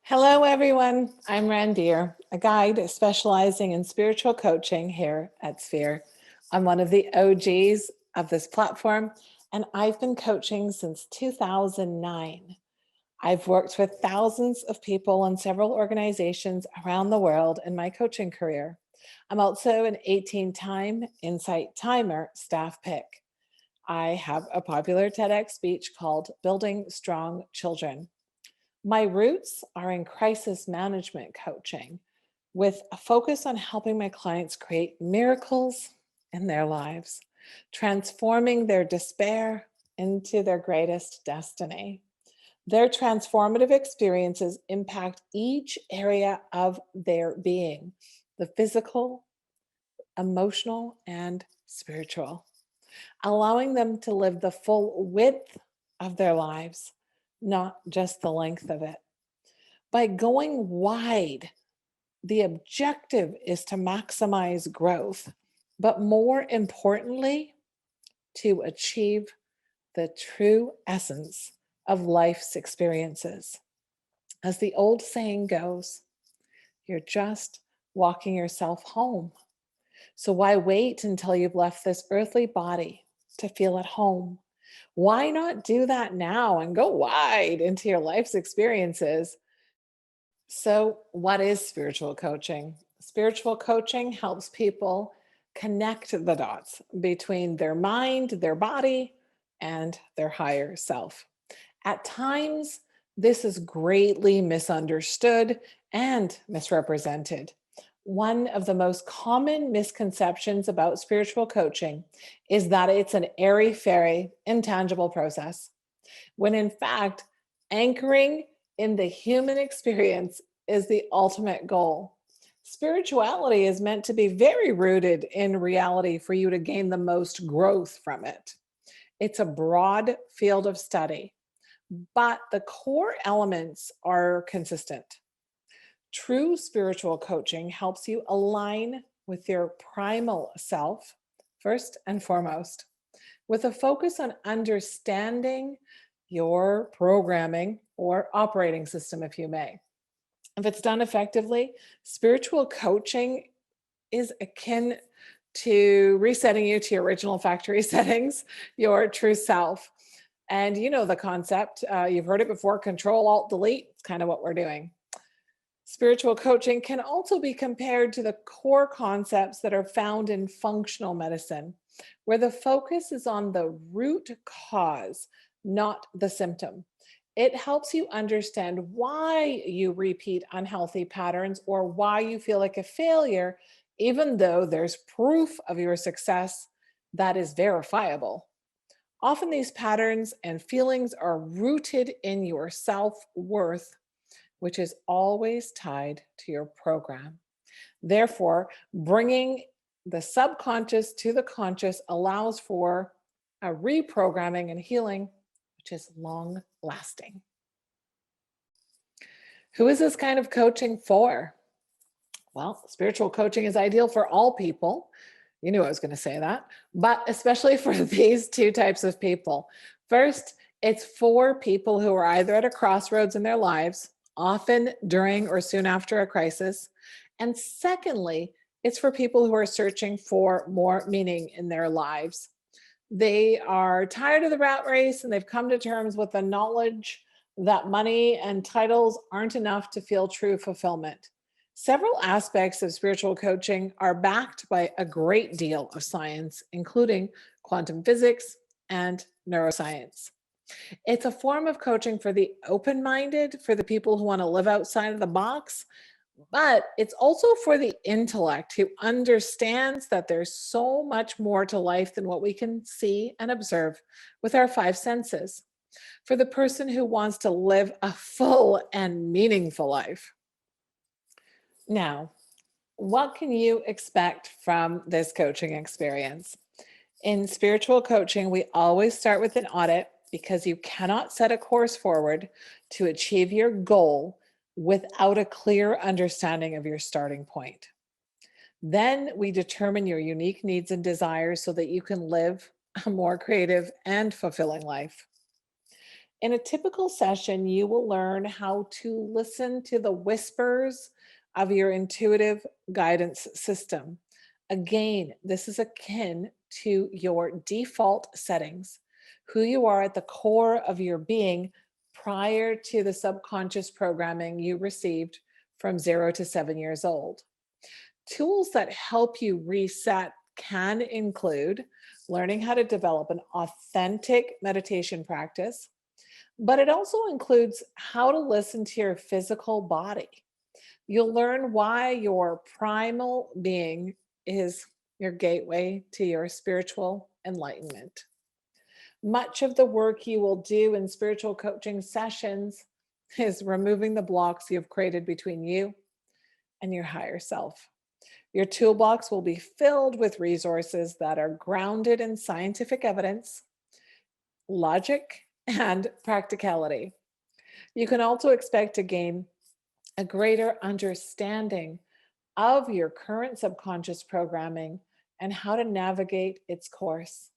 Hello, everyone. I'm Ranbir, a guide specializing in spiritual coaching here at Sphere. I'm one of the OGs of this platform, and I've been coaching since 2009. I've worked with thousands of people in several organizations around the world in my coaching career. I'm also an 18-time Insight Timer staff pick. I have a popular TEDx speech called Building Strong Children. My roots are in crisis management coaching with a focus on helping my clients create miracles in their lives, transforming their despair into their greatest destiny. Their transformative experiences impact each area of their being: the physical, emotional, and spiritual, allowing them to live the full width of their lives, not just the length of it. By going wide, the objective is to maximize growth, but more importantly, to achieve the true essence of life's experiences. As the old saying goes, you're just walking yourself home. So why wait until you've left this earthly body to feel at home? Why not do that now and go wide into your life's experiences? So, what is spiritual coaching? Spiritual coaching helps people connect the dots between their mind, their body, and their higher self. At times, this is greatly misunderstood and misrepresented. One of the most common misconceptions about spiritual coaching is that it's an airy fairy, intangible process, when in fact, anchoring in the human experience is the ultimate goal. Spirituality is meant to be very rooted in reality for you to gain the most growth from it. It's a broad field of study, but the core elements are consistent. True spiritual coaching helps you align with your primal self, first and foremost, with a focus on understanding your programming or operating system, if you may. If it's done effectively, spiritual coaching is akin to resetting you to your original factory settings, your true self. And you know the concept. You've heard it before: Control, Alt, Delete. It's kind of what we're doing. Spiritual coaching can also be compared to the core concepts that are found in functional medicine, where the focus is on the root cause, not the symptom. It helps you understand why you repeat unhealthy patterns or why you feel like a failure, even though there's proof of your success that is verifiable. Often these patterns and feelings are rooted in your self worth, which is always tied to your program. Therefore, bringing the subconscious to the conscious allows for a reprogramming and healing, which is long lasting. Who is this kind of coaching for? Well, spiritual coaching is ideal for all people. You knew I was going to say that, but especially for these two types of people. First, it's for people who are either at a crossroads in their lives, often during or soon after a crisis. And secondly, it's for people who are searching for more meaning in their lives. They are tired of the rat race and they've come to terms with the knowledge that money and titles aren't enough to feel true fulfillment. Several aspects of spiritual coaching are backed by a great deal of science, including quantum physics and neuroscience. It's a form of coaching for the open minded, for the people who want to live outside of the box, but it's also for the intellect who understands that there's so much more to life than what we can see and observe with our five senses. For the person who wants to live a full and meaningful life. Now, what can you expect from this coaching experience? In spiritual coaching, we always start with an audit because you cannot set a course forward to achieve your goal without a clear understanding of your starting point. Then we determine your unique needs and desires so that you can live a more creative and fulfilling life. In a typical session, you will learn how to listen to the whispers of your intuitive guidance system. Again, this is akin to your default settings, who you are at the core of your being prior to the subconscious programming you received from 0 to 7 years old. Tools that help you reset can include learning how to develop an authentic meditation practice, but it also includes how to listen to your physical body. You'll learn why your primal being is your gateway to your spiritual enlightenment. Much of the work you will do in spiritual coaching sessions is removing the blocks you've created between you and your higher self. Your toolbox will be filled with resources that are grounded in scientific evidence, logic, and practicality. You can also expect to gain a greater understanding of your current subconscious programming and how to navigate its course.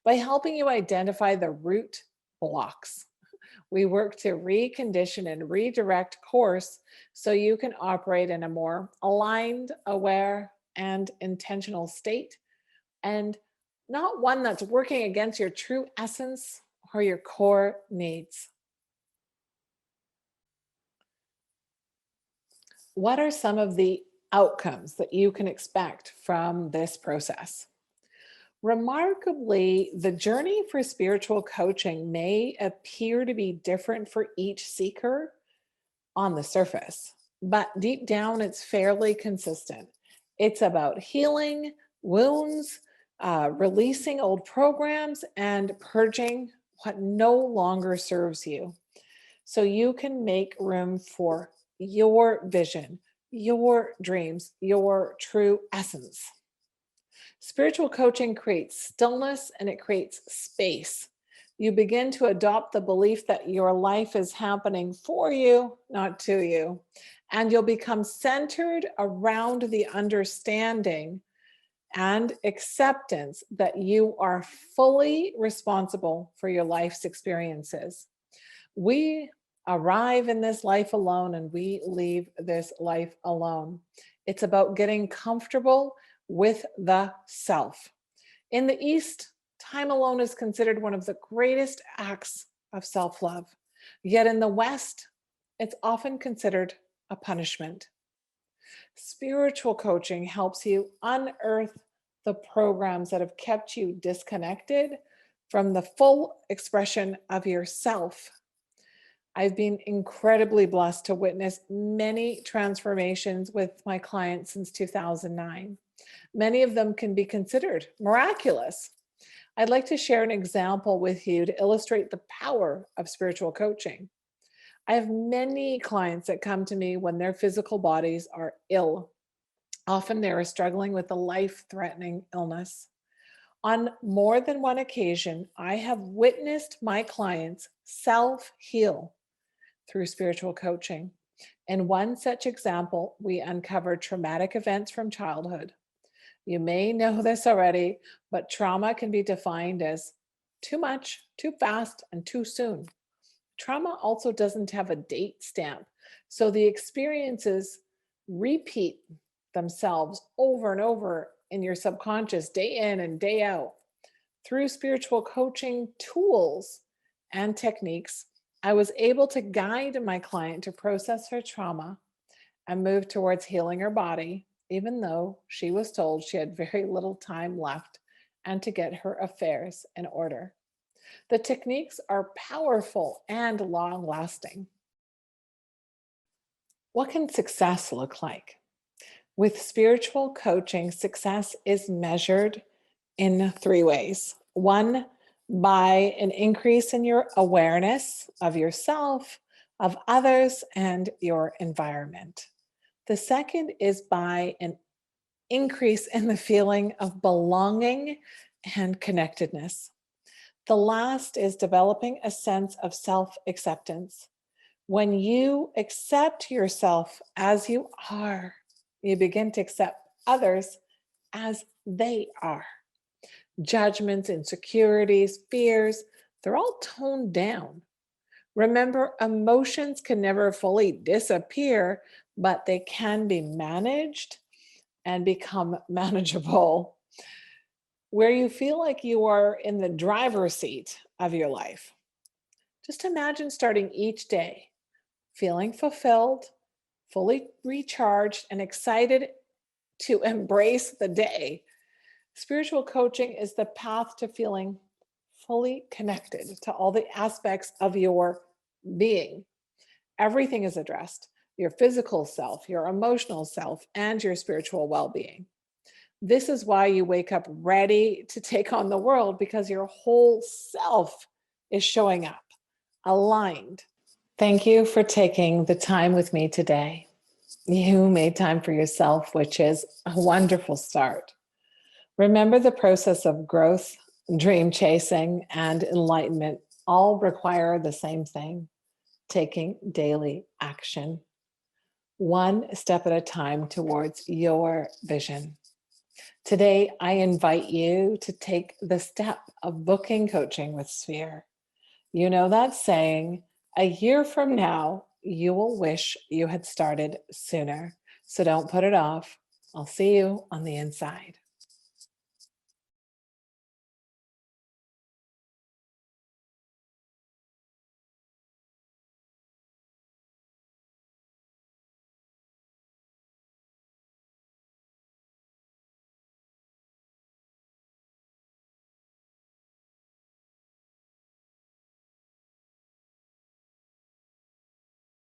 By helping you identify the root blocks, we work to recondition and redirect course so you can operate in a more aligned, aware, and intentional state, and not one that's working against your true essence or your core needs. What are some of the outcomes that you can expect from this process? Remarkably, the journey for spiritual coaching may appear to be different for each seeker on the surface, but deep down, it's fairly consistent. It's about healing wounds, releasing old programs, and purging what no longer serves you so you can make room for your vision, your dreams, your true essence. Spiritual coaching creates stillness and it creates space. You begin to adopt the belief that your life is happening for you, not to you. And you'll become centered around the understanding and acceptance that you are fully responsible for your life's experiences. We arrive in this life alone and we leave this life alone. It's about getting comfortable with the self. In the East, time alone is considered one of the greatest acts of self love. Yet in the West, it's often considered a punishment. Spiritual coaching helps you unearth the programs that have kept you disconnected from the full expression of yourself. I've been incredibly blessed to witness many transformations with my clients since 2009. Many of them can be considered miraculous. I'd like to share an example with you to illustrate the power of spiritual coaching. I have many clients that come to me when their physical bodies are ill. Often they are struggling with a life-threatening illness. On more than one occasion, I have witnessed my clients self-heal through spiritual coaching. In one such example, we uncovered traumatic events from childhood. You may know this already, but trauma can be defined as too much, too fast, and too soon. Trauma also doesn't have a date stamp, so the experiences repeat themselves over and over in your subconscious, day in and day out. Through spiritual coaching tools and techniques, I was able to guide my client to process her trauma and move towards healing her body, even though she was told she had very little time left and to get her affairs in order. The techniques are powerful and long lasting. What can success look like? With spiritual coaching, success is measured in three ways. One, by an increase in your awareness of yourself, of others, and your environment. The second is by an increase in the feeling of belonging and connectedness. The last is developing a sense of self-acceptance. When you accept yourself as you are, you begin to accept others as they are. Judgments, insecurities, fears, they're all toned down Remember, emotions can never fully disappear, but they can be managed and become manageable. Where you feel like you are in the driver's seat of your life. Just imagine starting each day feeling fulfilled, fully recharged, and excited to embrace the day. Spiritual coaching is the path to feeling fully connected to all the aspects of your being. Everything is addressed: your physical self, your emotional self, and your spiritual well being. This is why you wake up ready to take on the world, because your whole self is showing up aligned. Thank you for taking the time with me today. You made time for yourself, which is a wonderful start. Remember, the process of growth, dream chasing, and enlightenment all require the same thing: taking daily action, one step at a time towards your vision. Today, I invite you to take the step of booking coaching with Sphere. You know that saying, a year from now, you will wish you had started sooner. So don't put it off. I'll see you on the inside.